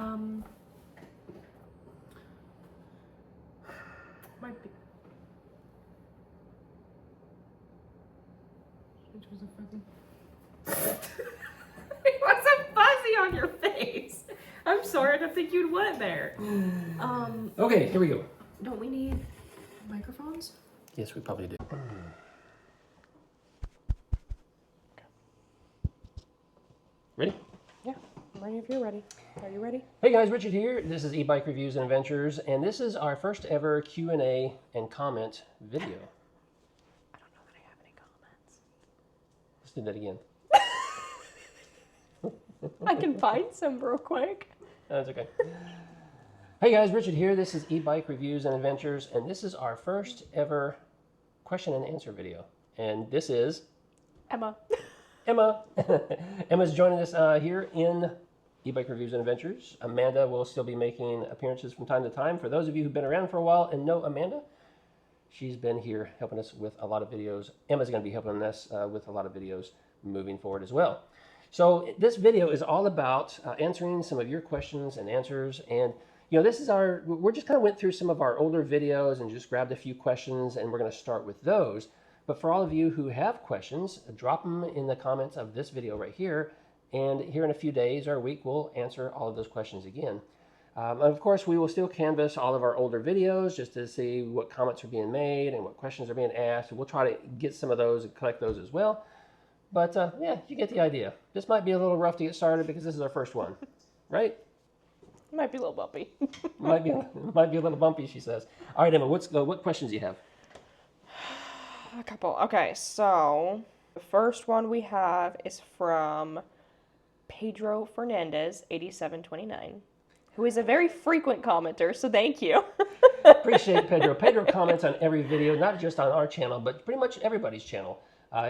Might be. Which was a fuzzy. It wasn't fuzzy on your face. I'm sorry, I don't think you'd want it there. Okay, here we go. Don't we need microphones? Yes, we probably do. Ready? Yeah, I'm ready if you're ready. Are you ready? Hey guys, Richard here. This is eBike Reviews and Adventures, and this is our first ever Q&A and comment video. I don't know that I have any comments. Let's do that again. I can find some real quick. That's okay. Hey guys, Richard here. This is eBike Reviews and Adventures, and this is our first ever question and answer video. And this is Emma. Emma. Emma's joining us here in eBike Reviews and Adventures. Amanda will still be making appearances from time to time. For those of you who've been around for a while and know Amanda, she's been here helping us with a lot of videos. Emma's going to be helping us with a lot of videos moving forward as well. So this video is all about answering some of your questions and answers. And you know, this is we're just kind of went through some of our older videos and just grabbed a few questions, and we're going to start with those. But for all of you who have questions, drop them in the comments of this video right here. And here in a few days or a week, we'll answer all of those questions again. Of course, we will still canvass all of our older videos just to see what comments are being made and what questions are being asked. We'll try to get some of those and collect those as well. But yeah, you get the idea. This might be a little rough to get started because this is our first one, right? It might be a little bumpy. might be a little bumpy, she says. All right, Emma, what questions do you have? A couple. Okay, so the first one we have is from Pedro Fernandez, 8729, who is a very frequent commenter, so thank you. Appreciate Pedro. Pedro comments on every video, not just on our channel, but pretty much everybody's channel.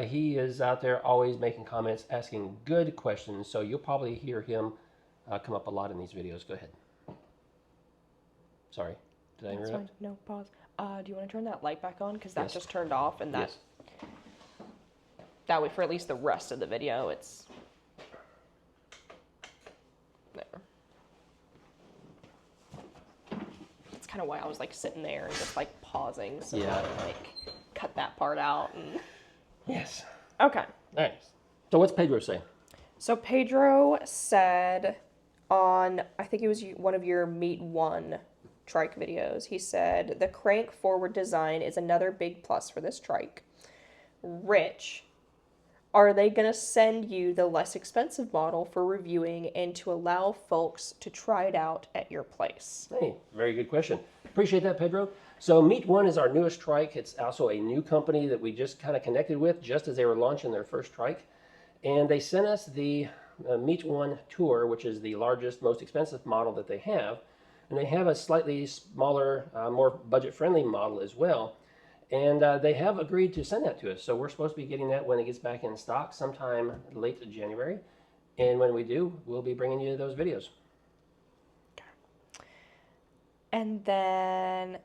He is out there always making comments, asking good questions, so you'll probably hear him come up a lot in these videos. Go ahead. Sorry, did I interrupt? No, pause. Do you want to turn that light back on? Because that Yes. just turned off, and Yes. that way for at least the rest of the video, it's there. That's kind of why I was like sitting there and just like pausing, so Yeah. I would like cut that part out. And Yes. okay. All right. So what's Pedro say? So Pedro said on, I think it was one of your Meet One trike videos, he said, the crank forward design is another big plus for this trike. Rich, are they going to send you the less expensive model for reviewing and to allow folks to try it out at your place? Hey, very good question. Appreciate that, Pedro. So Meet One is our newest trike. It's also a new company that we just kind of connected with just as they were launching their first trike. And they sent us the Meet One Tour, which is the largest, most expensive model that they have. And they have a slightly smaller, more budget-friendly model as well. And they have agreed to send that to us. So we're supposed to be getting that when it gets back in stock sometime late January. And when we do, we'll be bringing you those videos. Okay. And then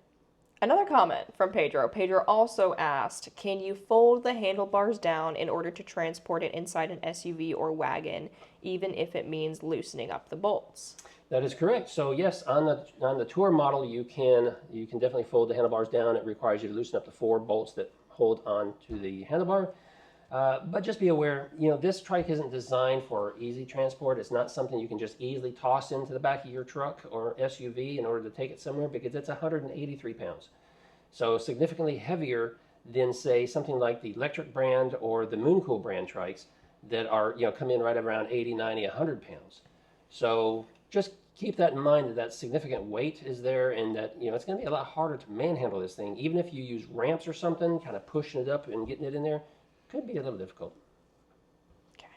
another comment from Pedro. Pedro also asked, can you fold the handlebars down in order to transport it inside an SUV or wagon, even if it means loosening up the bolts? That is correct. So yes, on the Tour model, you can definitely fold the handlebars down. It requires you to loosen up the 4 bolts that hold on to the handlebar. But just be aware, you know, this trike isn't designed for easy transport. It's not something you can just easily toss into the back of your truck or SUV in order to take it somewhere, because it's 183 pounds. So significantly heavier than, say, something like the Electric brand or the Mooncool brand trikes that are, you know, come in right around 80, 90, 100 pounds. So just keep that in mind, that significant weight is there, and that, you know, it's going to be a lot harder to manhandle this thing. Even if you use ramps or something, kind of pushing it up and getting it in there, could be a little difficult. Okay.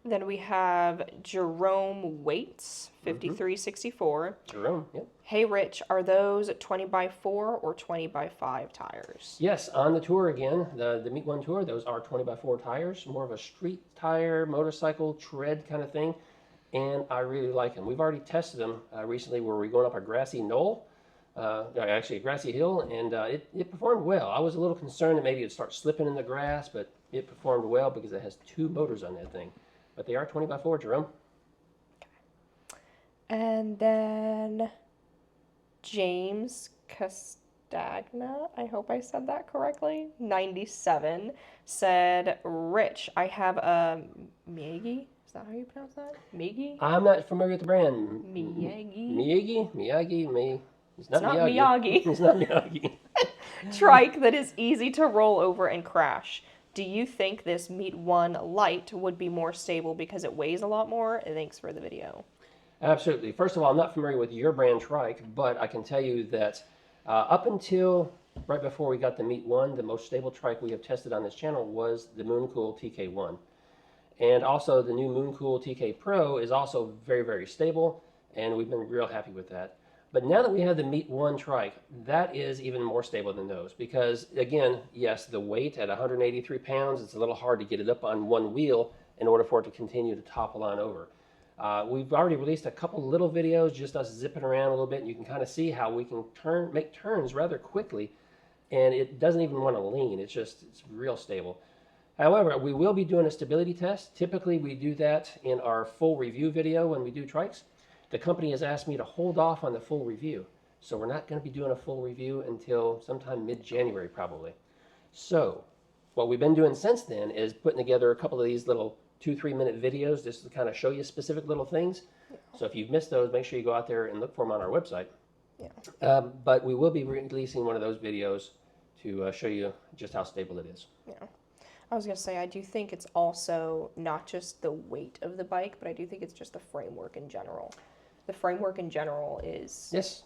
Then we have Jerome Waits, 5364. Jerome, yep. Hey, Rich, are those 20x4 or 20x5 tires? Yes, on the Tour again, the Meet One Tour, those are 20x4 tires, more of a street tire, motorcycle tread kind of thing. And I really like them. We've already tested them recently where we're going up a grassy knoll, actually a grassy hill, and it performed well. I was a little concerned that maybe it'd start slipping in the grass, but it performed well because it has 2 motors on that thing. But they are 20x4, Jerome. And then James Castagna, I hope I said that correctly, 97, said, Rich, I have a Miyagi. Is that how you pronounce that? Miyagi? I'm not familiar with the brand. Miyagi? Miyagi. It's It's not not Miyagi. Miyagi. It's not Miyagi. Trike that is easy to roll over and crash. Do you think this Meet 1 Lite would be more stable because it weighs a lot more? Thanks for the video. Absolutely. First of all, I'm not familiar with your brand trike, but I can tell you that up until right before we got the Meet 1, the most stable trike we have tested on this channel was the Mooncool TK1. And also the new Mooncool TK Pro is also very, very stable, and we've been real happy with that. But now that we have the Meet 1 trike, that is even more stable than those because, again, yes, the weight at 183 pounds, it's a little hard to get it up on one wheel in order for it to continue to topple on over. We've already released a couple little videos, just us zipping around a little bit, and you can kind of see how we can make turns rather quickly, and it doesn't even want to lean. It's real stable. However, we will be doing a stability test. Typically, we do that in our full review video when we do trikes. The company has asked me to hold off on the full review, so we're not going to be doing a full review until sometime mid-January probably. So what we've been doing since then is putting together a couple of these little 2-3 minute videos just to kind of show you specific little things. So if you've missed those, make sure you go out there and look for them on our website. Yeah. But we will be releasing one of those videos to show you just how stable it is. Yeah. I was going to say, I do think it's also not just the weight of the bike, but I do think it's just the framework in general. The framework in general is, Yes.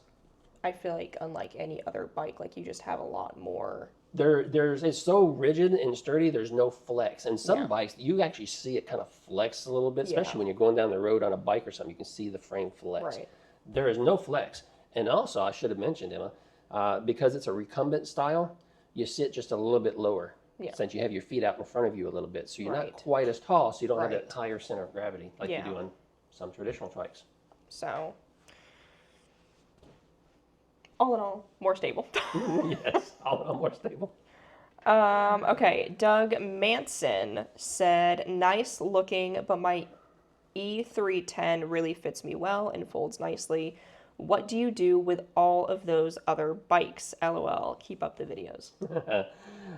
I feel like, unlike any other bike, like you just have a lot more. It's so rigid and sturdy, there's no flex. And some Yeah. bikes, you actually see it kind of flex a little bit, especially Yeah. when you're going down the road on a bike or something, you can see the frame flex. Right. There is no flex. And also, I should have mentioned, Emma, because it's a recumbent style, you sit just a little bit lower. Yeah. Since you have your feet out in front of you a little bit. So you're Right. not quite as tall, so you don't have Right. that higher center of gravity like you Yeah. do on some traditional trikes. So, all in all, more stable. Yes, all in all more stable. Okay, Doug Manson said, nice looking, but my E310 really fits me well and folds nicely. What do you do with all of those other bikes? LOL. Keep up the videos.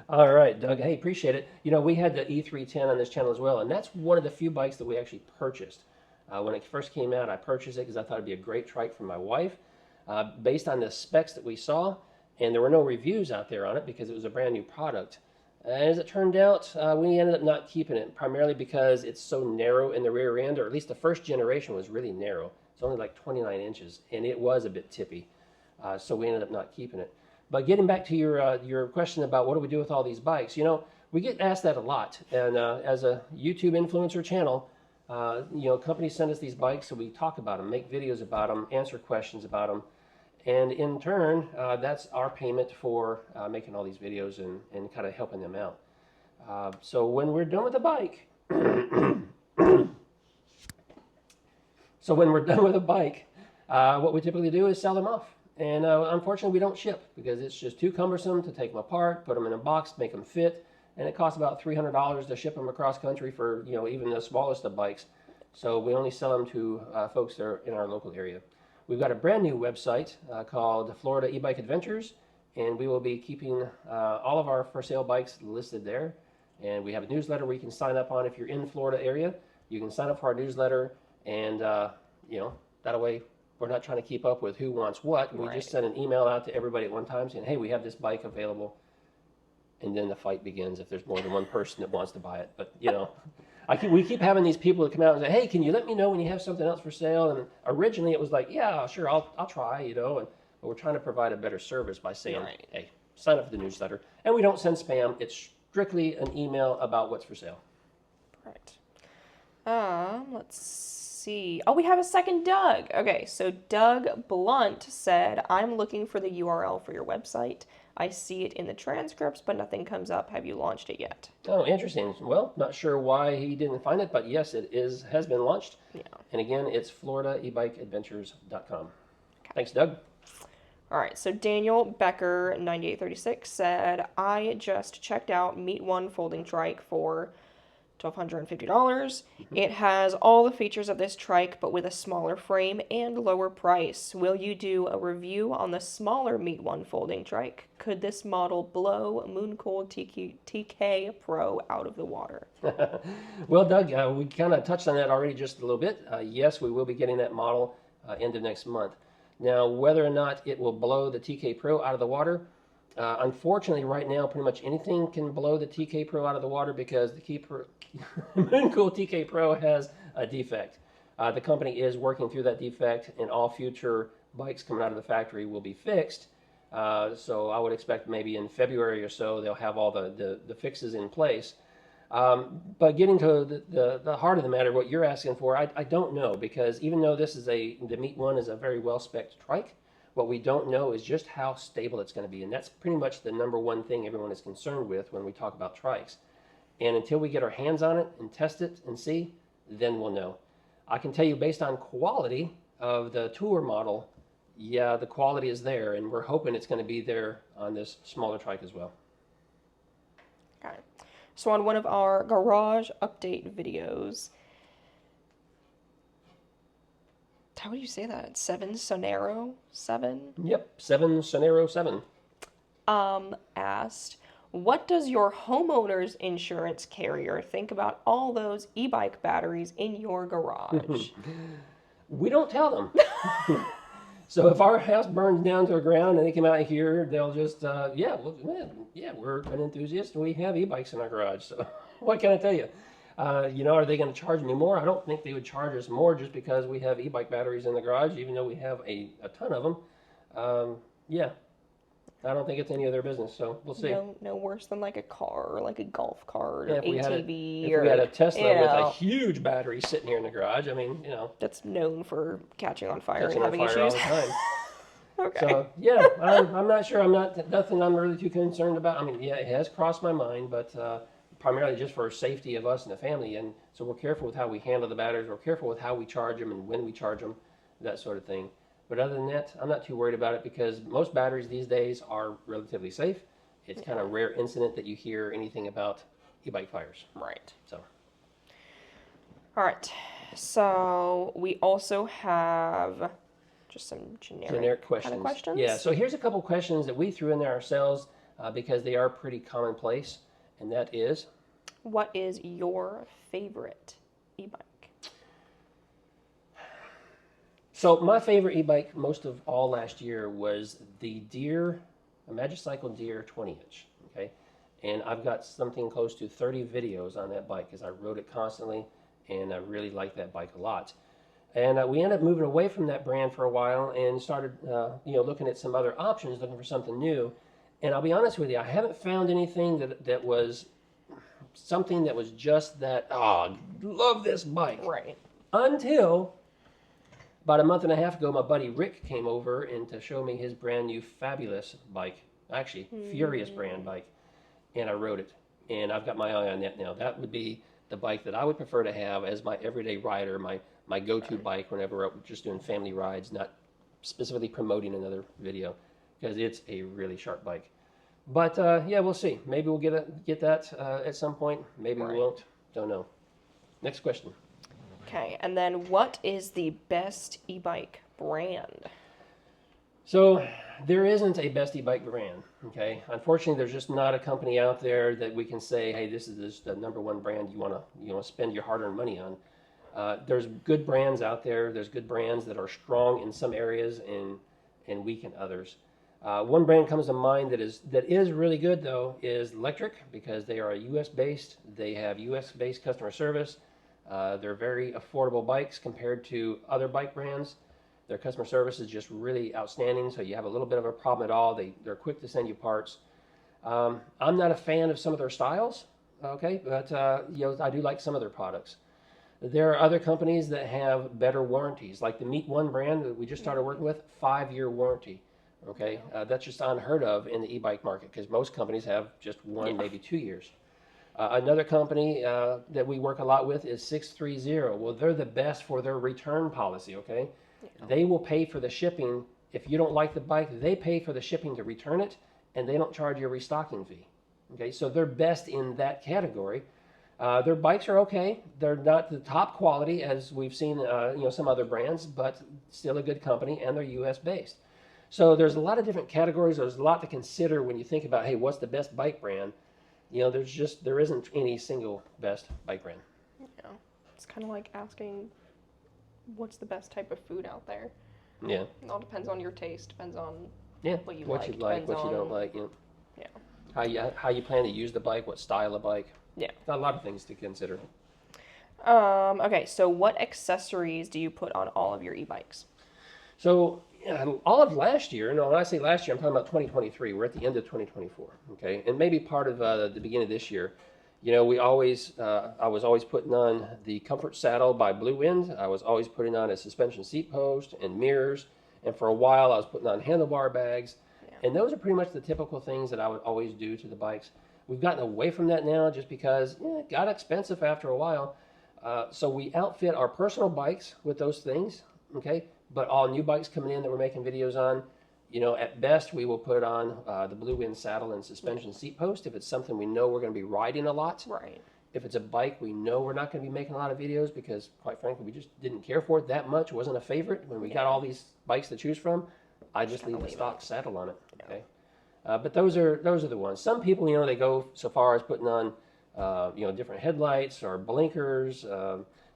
All right, Doug. Hey, appreciate it. You know, we had the E310 on this channel as well, and that's one of the few bikes that we actually purchased. When it first came out, I purchased it because I thought it'd be a great trike for my wife, based on the specs that we saw, and there were no reviews out there on it because it was a brand new product. As it turned out, we ended up not keeping it, primarily because it's so narrow in the rear end, or at least the first generation was really narrow. It's only like 29 inches, and it was a bit tippy, so we ended up not keeping it. But getting back to your question about what do we do with all these bikes, you know, we get asked that a lot. And as a YouTube influencer channel, you know, companies send us these bikes, so we talk about them, make videos about them, answer questions about them. And in turn, that's our payment for making all these videos and kind of helping them out. So when we're done with the bike, what we typically do is sell them off. And unfortunately, we don't ship because it's just too cumbersome to take them apart, put them in a box, make them fit, and it costs about $300 to ship them across country for, you know, even the smallest of bikes. So we only sell them to folks that are in our local area. We've got a brand new website called Florida E-Bike Adventures, and we will be keeping all of our for sale bikes listed there. And we have a newsletter where you can sign up on if you're in the Florida area. You can sign up for our newsletter, and you know, that way we're not trying to keep up with who wants what. We just send an email out to everybody at one time saying, hey, we have this bike available. And then the fight begins if there's more than one person that wants to buy it. But, you know, we keep having these people that come out and say, hey, can you let me know when you have something else for sale? And originally it was like, yeah, sure, I'll try, you know. But we're trying to provide a better service by saying, hey, sign up for the newsletter. And we don't send spam. It's strictly an email about what's for sale. Right. Let's see. Oh, we have a second Doug. Okay, so Doug Blunt said, I'm looking for the URL for your website. I see it in the transcripts, but nothing comes up. Have you launched it yet? Oh, interesting. Well, not sure why he didn't find it, but yes, it has been launched. Yeah. And again, it's floridaebikeadventures.com. Okay. Thanks, Doug. All right, so Daniel Becker, 9836, said, I just checked out Meet 1 folding trike for $1,250. It has all the features of this trike, but with a smaller frame and lower price. Will you do a review on the smaller Meet One folding trike? Could this model blow Mooncool TK Pro out of the water? Well, Doug, we kind of touched on that already just a little bit. Yes, we will be getting that model end of next month. Now, whether or not it will blow the TK Pro out of the water, unfortunately, right now, pretty much anything can blow the TK Pro out of the water because the Mooncool TK Pro has a defect. The company is working through that defect, and all future bikes coming out of the factory will be fixed. So I would expect maybe in February or so they'll have all the fixes in place. But getting to the heart of the matter, what you're asking for, I don't know, because even though the Meet One is a very well-spec'd trike, what we don't know is just how stable it's going to be. And that's pretty much the number one thing everyone is concerned with when we talk about trikes. And until we get our hands on it and test it and see, then we'll know. I can tell you based on quality of the tour model, yeah, the quality is there, and we're hoping it's going to be there on this smaller trike as well. Okay. So on one of our garage update videos, how would you say that? 7 Sonero 7? Yep, 7 Sonero 7. Asked, what does your homeowner's insurance carrier think about all those e-bike batteries in your garage? We don't tell them. So if our house burns down to the ground and they come out here, they'll just, we're an enthusiast and we have e-bikes in our garage. So what can I tell you? Are they going to charge me more? I don't think they would charge us more just because we have e-bike batteries in the garage, even though we have a ton of them. I don't think it's any of their business, so we'll see. No worse than like a car or like a golf cart Yeah, or if we ATV. had a Tesla with a huge battery sitting here in the garage, I mean, that's known for catching on fire catching and having on fire issues. all the time. Okay. So yeah, I'm not sure. Nothing I'm really too concerned about. I mean, yeah, it has crossed my mind, but primarily just for safety of us and the family, and so we're careful with how we handle the batteries. We're careful with how we charge them and when we charge them, that sort of thing. But other than that, I'm not too worried about it because most batteries these days are relatively safe. It's kind of a rare incident that you hear anything about e-bike fires. Right. So. All right. So we also have just some generic questions. kind of questions. Yeah. So here's a couple questions that we threw in there ourselves because they are pretty commonplace, and that is, what is your favorite e-bike? So my favorite e-bike most of all last year was the Magicycle Deer 20-inch, okay? And I've got something close to 30 videos on that bike because I rode it constantly, and I really like that bike a lot. And we ended up moving away from that brand for a while and started looking at some other options, looking for something new. And I'll be honest with you, I haven't found anything that was something that was just that, love this bike. Right. Until about a month and a half ago, my buddy Rick came over and to show me his brand new fabulous bike, actually Furious brand bike, and I rode it. And I've got my eye on that now. That would be the bike that I would prefer to have as my everyday rider, my go-to bike whenever I'm just doing family rides, not specifically promoting another video, because it's a really sharp bike. But we'll see. Maybe we'll get that at some point. Maybe we won't. Don't know. Next question. Okay, and then what is the best e-bike brand? So there isn't a best e-bike brand, okay? Unfortunately, there's just not a company out there that we can say, hey, this is the number one brand you want to spend your hard-earned money on. There's good brands out there. There's good brands that are strong in some areas and weak in others. One brand comes to mind that is really good, though, is Electric, because they are a U.S.-based. They have U.S.-based customer service. They're very affordable bikes compared to other bike brands. Their customer service is just really outstanding, so you have a little bit of a problem at all. They're quick to send you parts. I'm not a fan of some of their styles, okay, but I do like some of their products. There are other companies that have better warranties, like the Meet One brand that we just started working with, 5-year warranty. Okay, that's just unheard of in the e-bike market because most companies have just 1, maybe 2 years. Another company that we work a lot with is 630. Well, they're the best for their return policy, okay? Yeah. They will pay for the shipping. If you don't like the bike, they pay for the shipping to return it, and they don't charge you a restocking fee. Okay, so they're best in that category. Their bikes are okay. They're not the top quality as we've seen, some other brands, but still a good company, and they're U.S. based. So there's a lot of different categories. There's a lot to consider when you think about, hey, what's the best bike brand? There isn't any single best bike brand. Yeah. It's kind of like asking what's the best type of food out there. Yeah. It all depends on your taste, depends on what you what like. you like, depends what you don't on- like. Yeah. How you plan to use the bike, what style of bike. Yeah. A lot of things to consider. Okay, so what accessories do you put on all of your e-bikes? So all of last year, no, when I say last year, I'm talking about 2023. We're at the end of 2024, okay, and maybe part of the beginning of this year. I was always putting on the Comfort Saddle by Blue Wind. I was always putting on a suspension seat post and mirrors, and for a while I was putting on handlebar bags, and those are pretty much the typical things that I would always do to the bikes. We've gotten away from that now just because it got expensive after a while. So we outfit our personal bikes with those things, okay? But all new bikes coming in that we're making videos on, at best we will put on the Blue Wind saddle and suspension seat post if it's something we know we're going to be riding a lot. Right. If it's a bike we know we're not going to be making a lot of videos because, quite frankly, we just didn't care for it that much. It wasn't a favorite. When we got all these bikes to choose from, I just leave the stock saddle on it, okay? But those are the ones. Some people, they go so far as putting on, different headlights or blinkers,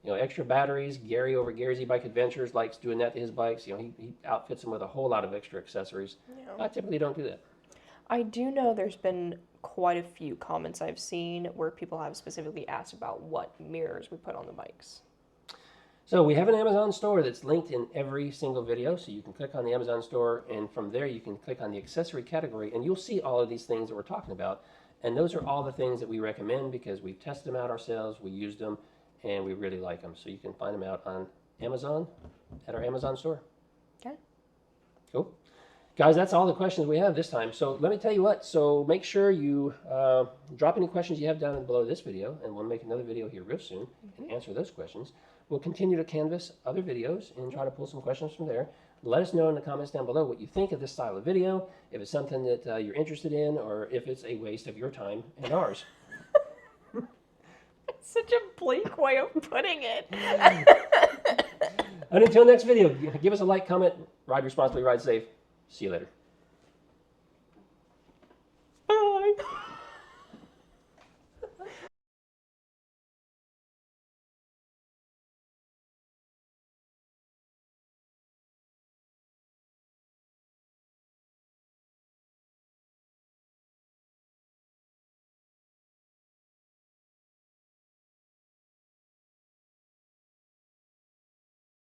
extra batteries. Gary over Gary's e-bike adventures likes doing that to his bikes. He outfits them with a whole lot of extra accessories. I typically don't do that. I do know there's been quite a few comments I've seen where people have specifically asked about what mirrors we put on the bikes. So we have an Amazon store that's linked in every single video. So you can click on the Amazon store, and from there you can click on the accessory category, and you'll see all of these things that we're talking about. And those are all the things that we recommend because we've tested them out ourselves, we used them, and we really like them. So you can find them out on Amazon at our Amazon store. Okay. Cool. Guys, that's all the questions we have this time. So let me tell you what. So make sure you drop any questions you have down below this video, and we'll make another video here real soon and answer those questions. We'll continue to canvas other videos and try to pull some questions from there. Let us know in the comments down below what you think of this style of video, if it's something that you're interested in, or if it's a waste of your time and ours. Such a bleak way of putting it. And until next video, give us a like, comment, ride responsibly, ride safe. See you later. Bye.